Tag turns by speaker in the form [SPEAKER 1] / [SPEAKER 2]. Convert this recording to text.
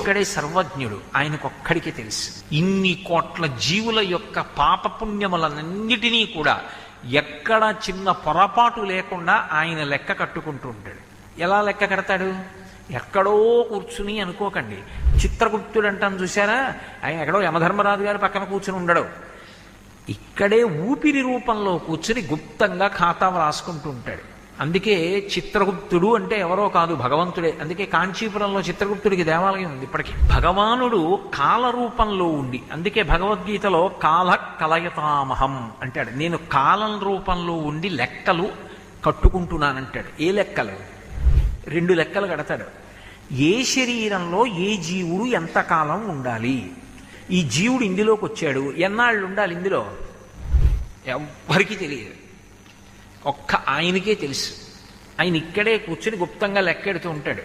[SPEAKER 1] ఒక్కడే సర్వజ్ఞుడు, ఆయనకొక్కడికే తెలుసు. ఇన్ని కోట్ల జీవుల యొక్క పాపపుణ్యములన్నిటినీ కూడా ఎక్కడ చిన్న పొరపాటు లేకుండా ఆయన లెక్క కట్టుకుంటూ ఉంటాడు. ఎలా లెక్క కడతాడు? ఎక్కడో కూర్చుని అనుకోకండి. చిత్రగుప్తుడు అంటాను చూసారా, ఆయన ఎక్కడో యమధర్మరాజు గారి పక్కన కూర్చుని ఉండడు. ఇక్కడే ఊపిరి రూపంలో కూర్చుని గుప్తంగా ఖాతా రాసుకుంటూ ఉంటాడు. అందుకే చిత్రగుప్తుడు అంటే ఎవరో కాదు, భగవంతుడే. అందుకే కాంచీపురంలో చిత్రగుప్తుడికి దేవాలయం ఉంది ఇప్పటికీ. భగవానుడు కాల రూపంలో ఉండి, అందుకే భగవద్గీతలో కాల కలయతామహం అంటాడు. నేను కాలం రూపంలో ఉండి లెక్కలు కట్టుకుంటున్నానంటాడు. ఏ లెక్కలు? 2 లెక్కలు కడతాడు. ఏ శరీరంలో ఏ జీవుడు ఎంతకాలం ఉండాలి, ఈ జీవుడు ఇందులోకి వచ్చాడు ఎన్నాళ్ళు ఉండాలి ఇందులో, ఎవ్వరికీ తెలియదు, ఒక్క ఆయనకే తెలుసు. ఆయన ఇక్కడే కూర్చుని గుప్తంగా లెక్కెడుతూ ఉంటాడు.